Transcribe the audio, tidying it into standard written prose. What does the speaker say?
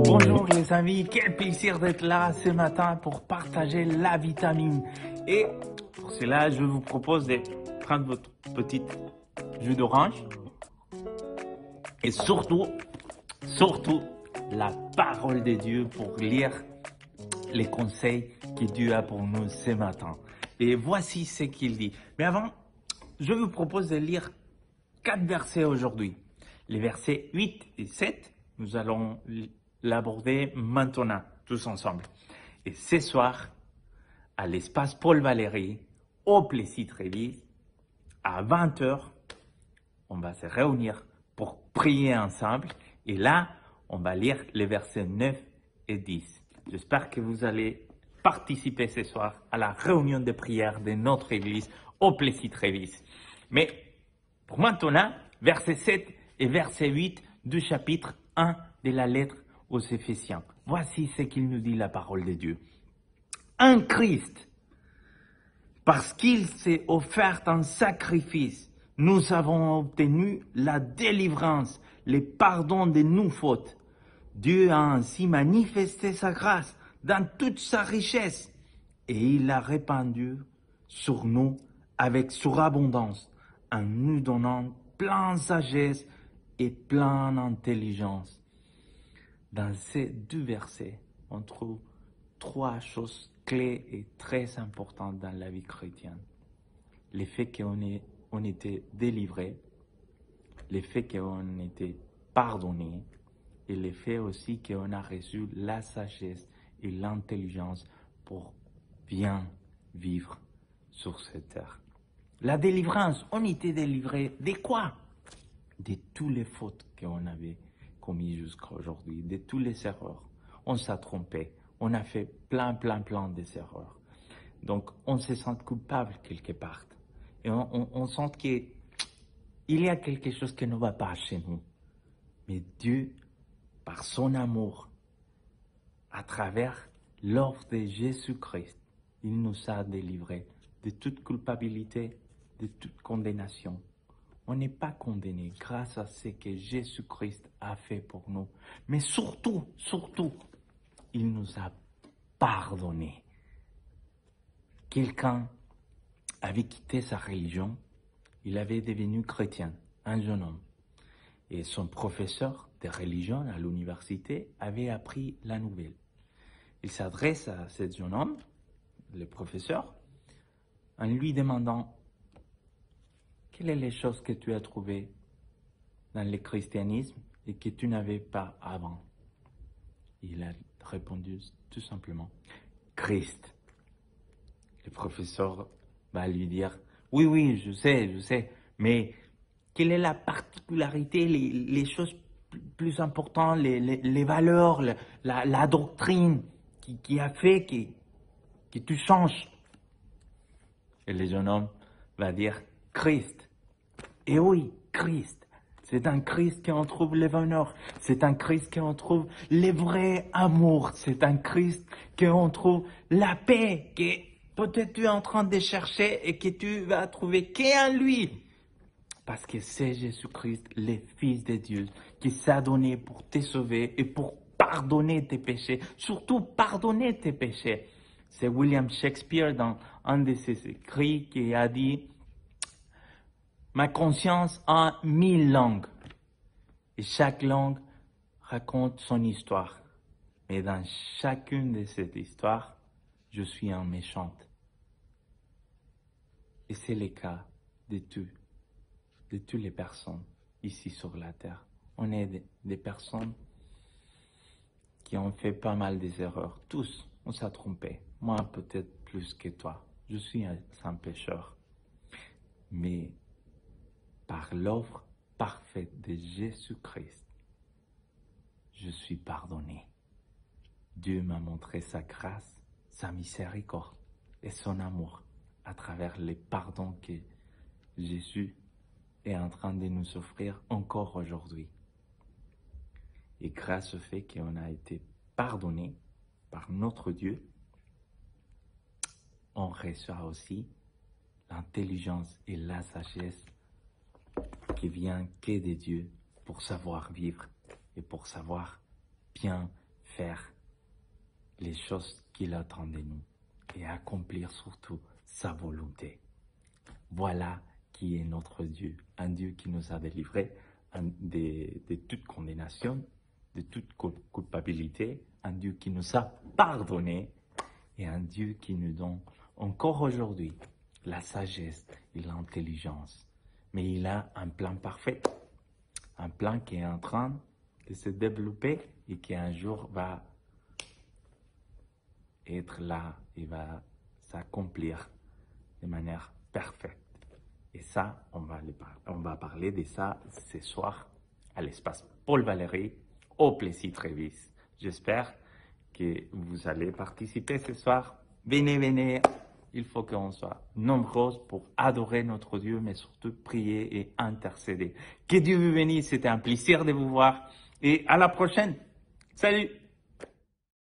Bonjour les amis, quel plaisir d'être là ce matin pour partager la vitamine. Et pour cela, je vous propose de prendre votre petit jus d'orange et surtout la parole de Dieu pour lire les conseils que Dieu a pour nous ce matin. Et voici ce qu'il dit. Mais avant, je vous propose de lire 4 versets aujourd'hui. Les versets 8 et 7, nous allons l'aborder maintenant, tous ensemble. Et ce soir, à l'espace Paul Valéry, au Plessis-Trévise, à 20h, on va se réunir pour prier ensemble. Et là, on va lire les versets 9 et 10. J'espère que vous allez participer ce soir à la réunion de prière de notre église au Plessis-Trévise. Mais pour maintenant, verset 7 et verset 8 du chapitre 1 de la lettre aux Éphésiens. Voici ce qu'il nous dit la parole de Dieu. Un Christ, parce qu'il s'est offert un sacrifice, nous avons obtenu la délivrance, le pardon de nos fautes. Dieu a ainsi manifesté sa grâce dans toute sa richesse et il l'a répandue sur nous avec surabondance en nous donnant pleine sagesse et pleine intelligence. Dans ces 2 versets, on trouve 3 choses clés et très importantes dans la vie chrétienne. Le fait qu'on était délivré, le fait qu'on était pardonné et le fait aussi qu'on a reçu la sagesse et l'intelligence pour bien vivre sur cette terre. La délivrance, on était délivré de quoi? De toutes les fautes qu'on avait commises jusqu'à aujourd'hui, de toutes les erreurs. On s'est trompé, on a fait plein d'erreurs. Donc, on se sent coupable quelque part. Et on sent qu'il y a quelque chose qui ne va pas chez nous. Mais Dieu, par son amour, à travers l'offre de Jésus-Christ, il nous a délivrés de toute culpabilité, de toute condamnation. On n'est pas condamné grâce à ce que Jésus-Christ a fait pour nous. Mais surtout, il nous a pardonné. Quelqu'un avait quitté sa religion, il avait devenu chrétien, un jeune homme. Et son professeur de religion à l'université avait appris la nouvelle. Il s'adresse à ce jeune homme, le professeur, en lui demandant « Quelles sont les choses que tu as trouvées dans le christianisme et que tu n'avais pas avant ?» Il a répondu tout simplement « Christ ». Le professeur va lui dire « Oui, je sais, mais quelle est la particularité, les choses plus importantes, les valeurs, la doctrine qui a fait que tu changes ?» Et le jeune homme va dire « Christ ». Et oui, Christ. C'est un Christ qu'on trouve le bonheur. C'est un Christ qu'on trouve le vrai amour. C'est un Christ qu'on trouve la paix que peut-être tu es en train de chercher et que tu vas trouver qu'en lui. Parce que c'est Jésus-Christ, le Fils de Dieu, qui s'est donné pour te sauver et pour pardonner tes péchés. Surtout pardonner tes péchés. C'est William Shakespeare dans un de ses écrits qui a dit « Ma conscience a 1000 langues et chaque langue raconte son histoire. Mais dans chacune de ces histoires, je suis un méchant. » Et c'est le cas de toutes les personnes ici sur la terre. On est des personnes qui ont fait pas mal d'erreurs. Tous, on s'est trompé. Moi, peut-être plus que toi. Je suis un pécheur. Mais par l'offre parfaite de Jésus-Christ, je suis pardonné. Dieu m'a montré sa grâce, sa miséricorde et son amour à travers les pardons que Jésus est en train de nous offrir encore aujourd'hui. Et grâce au fait qu'on a été pardonné par notre Dieu, on reçoit aussi l'intelligence et la sagesse qui vient que de Dieu pour savoir vivre et pour savoir bien faire les choses qu'il attend de nous et accomplir surtout sa volonté. Voilà qui est notre Dieu, un Dieu qui nous a délivrés de toute condamnation, de toute culpabilité, un Dieu qui nous a pardonné et un Dieu qui nous donne encore aujourd'hui la sagesse et l'intelligence. Mais il a un plan parfait, un plan qui est en train de se développer et qui un jour va être là et va s'accomplir de manière parfaite. Et ça, on va parler de ça ce soir à l'espace Paul Valéry, au Plessis-Trévis. J'espère que vous allez participer ce soir. Venez, venez. Il faut qu'on soit nombreux pour adorer notre Dieu, mais surtout prier et intercéder. Que Dieu vous bénisse. C'était un plaisir de vous voir. Et à la prochaine. Salut!